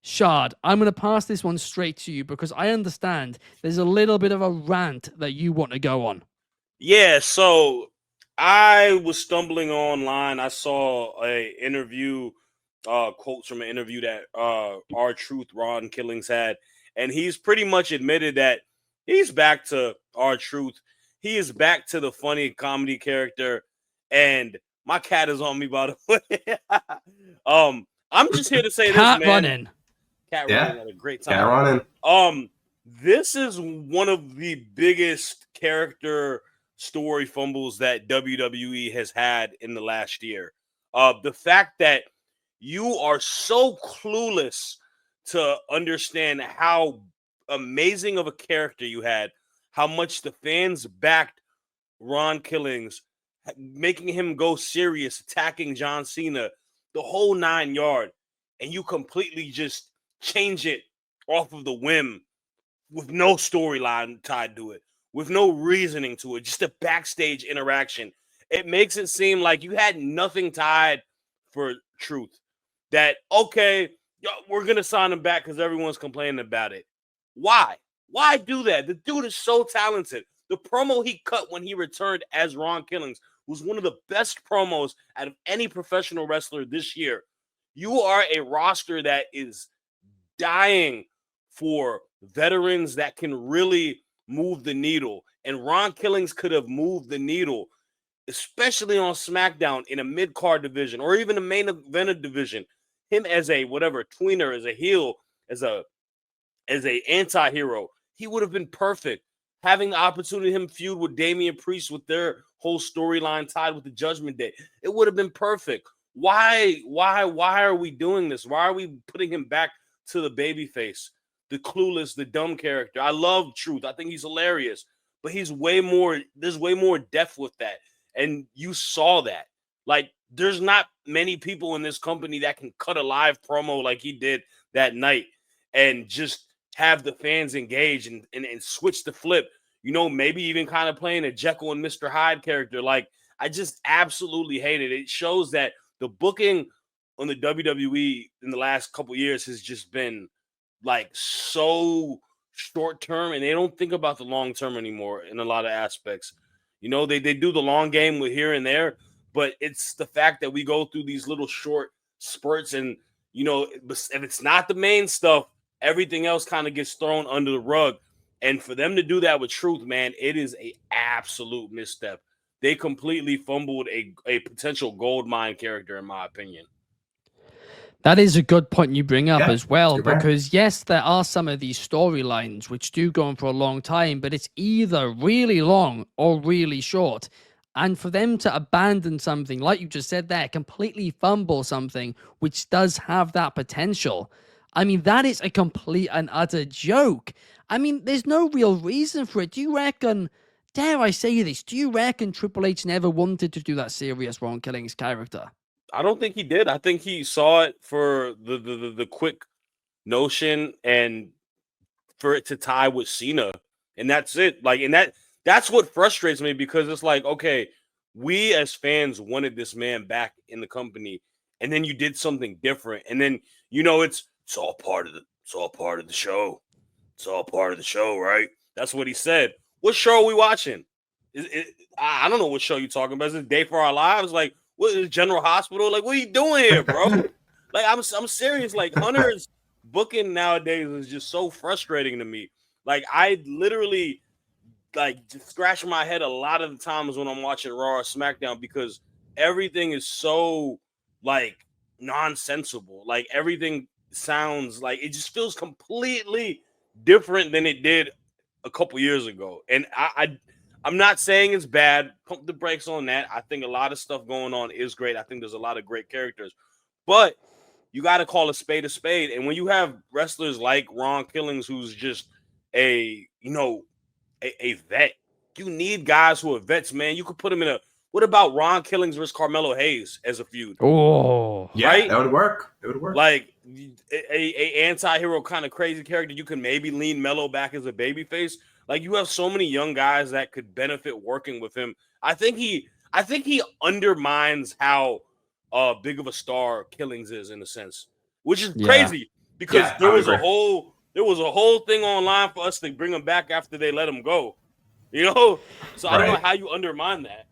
Shard, I'm going to pass this one straight to you because I understand there's a little bit of a rant that you want to go on. Yeah, so I was stumbling online. I saw a interview, quotes from an interview that our Truth Ron Killings had, and he's pretty much admitted that he's back to our Truth. He is back to the funny comedy character, and my cat is on me, by the way. I'm just here to say this, Cat man. running. Cat Yeah, running at a great cat time. running. This is one of the biggest character story fumbles that WWE has had in the last year. The fact that you are so clueless to understand how amazing of a character you had, how much the fans backed Ron Killings, making him go serious, attacking John Cena, the whole 9 yard, and you completely just change it off of the whim with no storyline tied to it, with no reasoning to it, just a backstage interaction. It makes it seem like you had nothing tied for Truth. That, okay, we're going to sign him back because everyone's complaining about it. Why? Why do that? The dude is so talented. The promo he cut when he returned as Ron Killings was one of the best promos out of any professional wrestler this year. You are a roster that is dying for veterans that can really move the needle. And Ron Killings could have moved the needle, especially on SmackDown in a mid-card division or even a main event division. Him as a whatever tweener, as a heel, as a anti-hero, he would have been perfect. Having the opportunity to him feud with Damian Priest with their whole storyline tied with the Judgment Day, it would have been perfect. Why are we doing this? Why are we putting him back to the babyface, the clueless, the dumb character? I love Truth. I think he's hilarious, but he's way more. There's way more depth with that, and you saw that. Like, there's not many people in this company that can cut a live promo like he did that night and just have the fans engage and switch the flip. You know, maybe even kind of playing a Jekyll and Mr. Hyde character. Like, I just absolutely hate it. It shows that the booking on the WWE in the last couple years has just been like so short term, and they don't think about the long term anymore in a lot of aspects. You know, they do the long game with here and there, but it's the fact that we go through these little short spurts, and you know, if it's not the main stuff, everything else kind of gets thrown under the rug. And for them to do that with Truth, man, it is a absolute misstep. They completely fumbled a potential gold mine character, in my opinion. That is a good point you bring up Yeah, as well, you're right. because yes, there are some of these storylines which do go on for a long time, but it's either really long or really short. And for them to abandon something, like you just said there, completely fumble something which does have that potential, I mean, that is a complete and utter joke. I mean, there's no real reason for it. Do you reckon, dare I say this, do you reckon Triple H never wanted to do that serious Ron Killings character? I don't think he did. I think he saw it for the quick notion and for it to tie with Cena, and that's it. Like, and that's what frustrates me, because it's like, okay, we as fans wanted this man back in the company, and then you did something different, and then it's all part of the show. It's all part of the show, right? That's what he said. What show are we watching? I don't know what show you're talking about. Is it Day for Our Lives? Like, what is General Hospital? Like, what are you doing here, bro? Like, I'm serious. Like, Hunter's booking nowadays is just so frustrating to me. Like, I literally like just scratch my head a lot of the times when I'm watching Raw or SmackDown, because everything is so like nonsensical. Like, everything sounds like it just feels completely different than it did a couple years ago. And I'm not saying it's bad. Pump the brakes on that. I think a lot of stuff going on is great. I think there's a lot of great characters, but you got to call a spade a spade. And when you have wrestlers like Ron Killings, who's just a vet, you need guys who are vets, man. You could put him in a. What about Ron Killings versus Carmelo Hayes as a feud? Oh, Yeah, right? that would work. It would work. Like a anti-hero kind of crazy character. You can maybe lean Mello back as a babyface. Like, you have so many young guys that could benefit working with him. I think he undermines how big of a star Killings is, in a sense, which is yeah. crazy because Yeah, there I would was a agree. whole thing online for us to bring him back after they let him go. You know, so I don't know Right. how you undermine that.